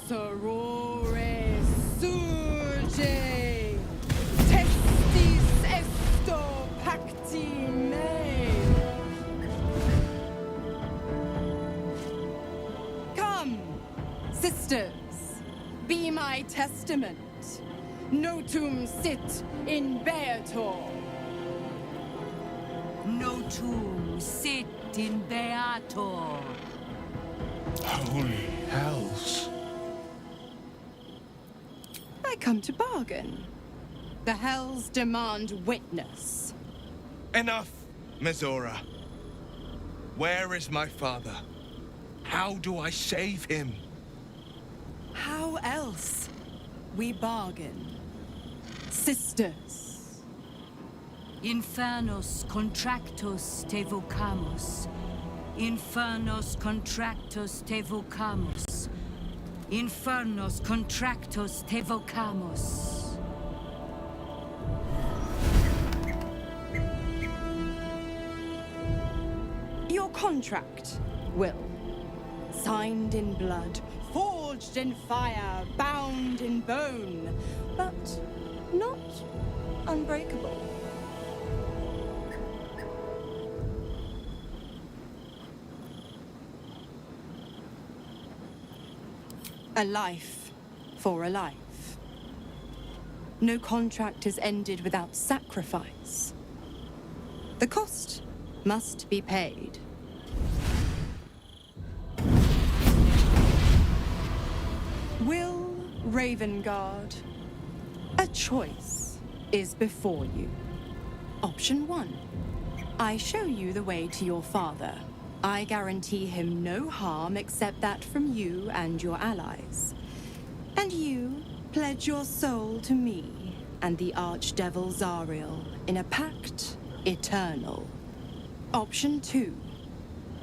Sorore surge, testis esto pacti me. Come, sisters, be my testament. Notum sit in beator. Notum sit in beator. Holy hells. I come to bargain. The hells demand witness. Enough, Mizora. Where is my father? How do I save him? How else? We bargain. Sisters. Infernos contractus te vocamus. Infernos contractus te vocamus. Infernos contractus te vocamus. Your contract, Will. Signed in blood, forged in fire, bound in bone, but not unbreakable. A life for a life. No contract is ended without sacrifice. The cost must be paid. Will Ravengard, a choice is before you. Option 1. I show you the way to your father. I guarantee him no harm except that from you and your allies. And you pledge your soul to me and the Archdevil Zariel in a pact eternal. Option 2.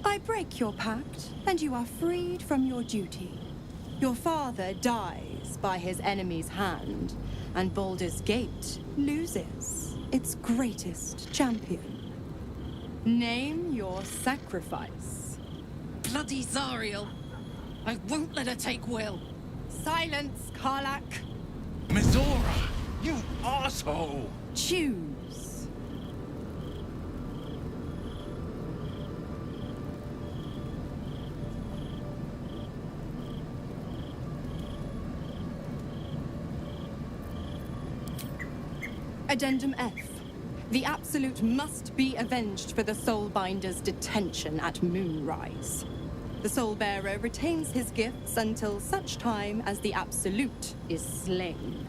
I break your pact and you are freed from your duty. Your father dies by his enemy's hand, and Baldur's Gate loses its greatest champion. Name your sacrifice. Bloody Zariel. I won't let her take Will. Silence, Karlak. Mizora, you asshole! Choose. Addendum F. The Absolute must be avenged for the Soulbinder's detention at Moonrise. The Soulbearer retains his gifts until such time as the Absolute is slain.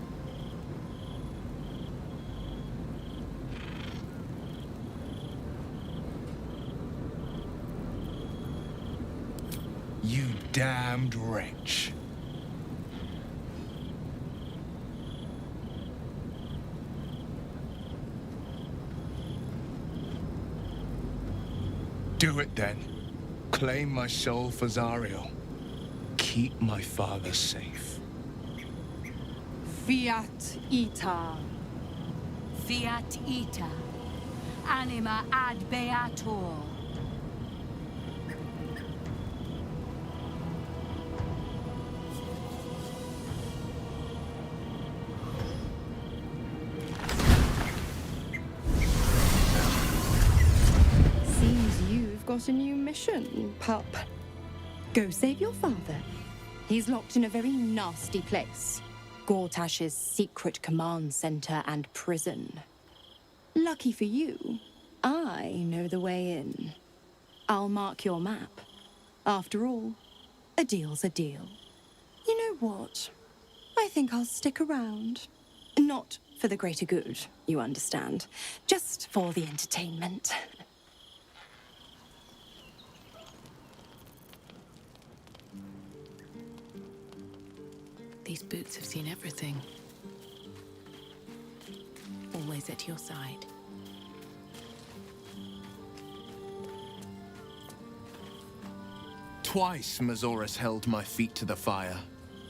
You damned wretch. Do it then. Claim my soul for Zariel. Keep my father safe. Fiat Ita. Fiat ita. Anima ad beator. Got a new mission, pup. Go save your father. He's locked in a very nasty place. Gortash's secret command center and prison. Lucky for you, I know the way in. I'll mark your map. After all, a deal's a deal. You know what? I think I'll stick around. Not for the greater good, you understand. Just for the entertainment. These boots have seen everything. Always at your side. Twice Mazoras held my feet to the fire,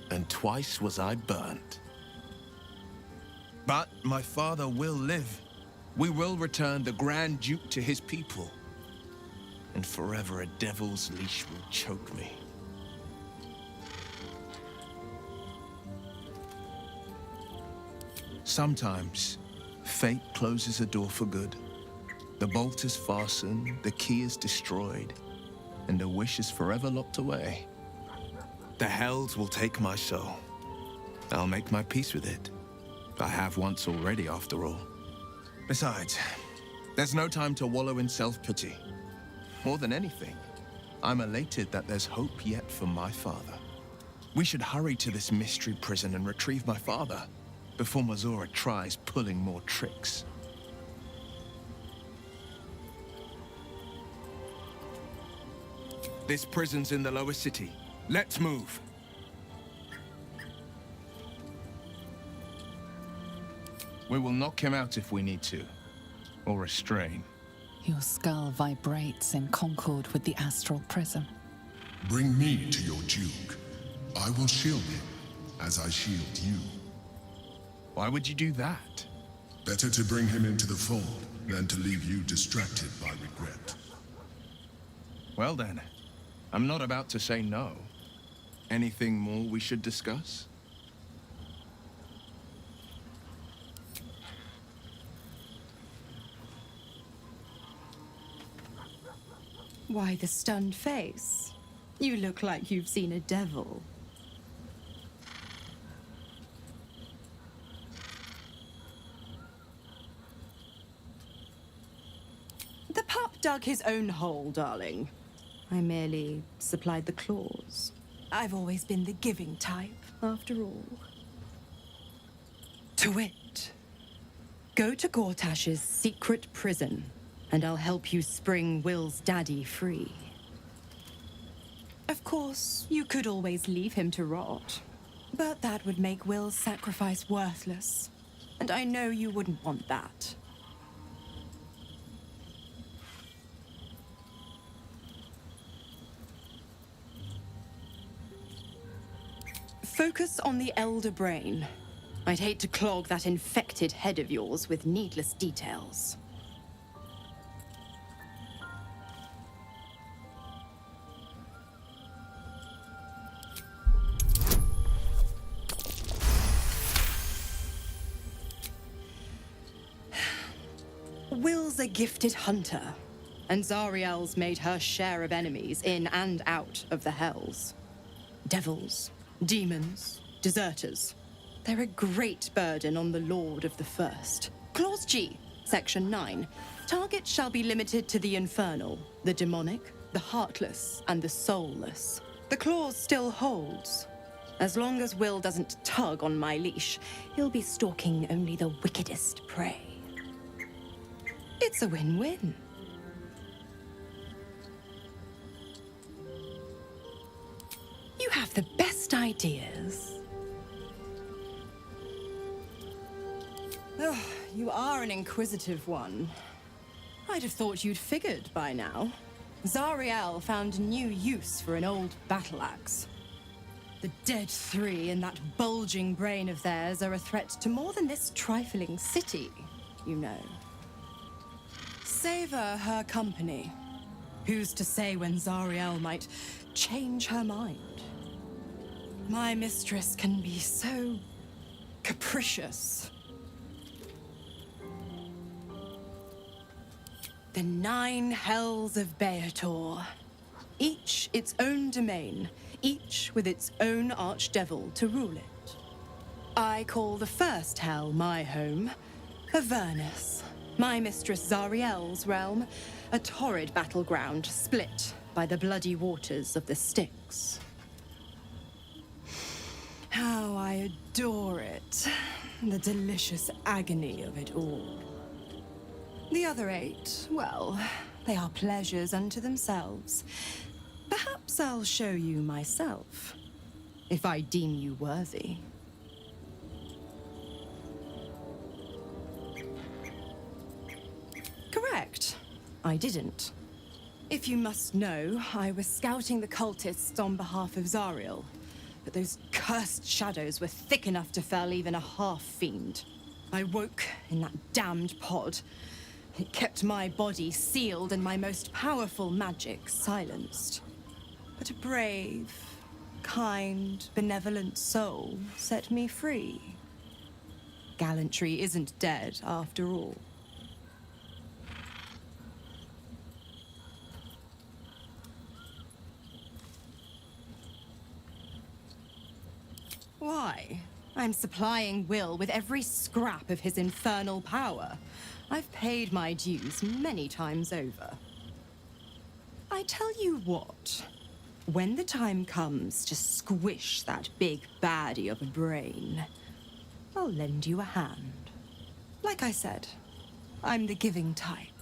and twice was I burnt. But my father will live. We will return the Grand Duke to his people. And forever a devil's leash will choke me. Sometimes, fate closes a door for good. The bolt is fastened, the key is destroyed, and a wish is forever locked away. The Hells will take my soul. I'll make my peace with it. I have once already, after all. Besides, there's no time to wallow in self-pity. More than anything, I'm elated that there's hope yet for my father. We should hurry to this mystery prison and retrieve my father before Mazora tries pulling more tricks. This prison's in the lower city. Let's move. We will knock him out if we need to, or restrain. Your skull vibrates in concord with the astral prism. Bring me to your Duke. I will shield him, as I shield you. Why would you do that? Better to bring him into the fold than to leave you distracted by regret. Well then, I'm not about to say no. Anything more we should discuss? Why the stunned face? You look like you've seen a devil. The pup dug his own hole, darling. I merely supplied the claws. I've always been the giving type, after all. To wit, go to Gortash's secret prison, and I'll help you spring Will's daddy free. Of course, you could always leave him to rot, but that would make Will's sacrifice worthless, and I know you wouldn't want that. Focus on the elder brain. I'd hate to clog that infected head of yours with needless details. Will's a gifted hunter, and Zariel's made her share of enemies in and out of the Hells. Devils, demons, deserters. They're a great burden on the Lord of the First. Clause G, Section 9. Targets shall be limited to the infernal, the demonic, the heartless, and the soulless. The clause still holds. As long as Will doesn't tug on my leash, he'll be stalking only the wickedest prey. It's a win-win. You have the best ideas. Oh, you are an inquisitive one. I'd have thought you'd figured by now. Zariel found new use for an old battle axe. The dead three in that bulging brain of theirs are a threat to more than this trifling city, you know. Savor her company. Who's to say when Zariel might change her mind? My mistress can be so capricious. The 9 hells of Beator. Each its own domain, each with its own archdevil to rule it. I call the first hell my home, Avernus. My mistress Zariel's realm, a torrid battleground split by the bloody waters of the Styx. How I adore it, the delicious agony of it all. The other 8, well, they are pleasures unto themselves. Perhaps I'll show you myself. if I deem you worthy. Correct. I didn't. If you must know, I was scouting the cultists on behalf of Zariel, but those cursed shadows were thick enough to fell even a half-fiend. I woke in that damned pod. It kept my body sealed and my most powerful magic silenced. But a brave, kind, benevolent soul set me free. Gallantry isn't dead after all. Why? I'm supplying Will with every scrap of his infernal power. I've paid my dues many times over. I tell you what, when the time comes to squish that big baddie of a brain, I'll lend you a hand. Like I said, I'm the giving type.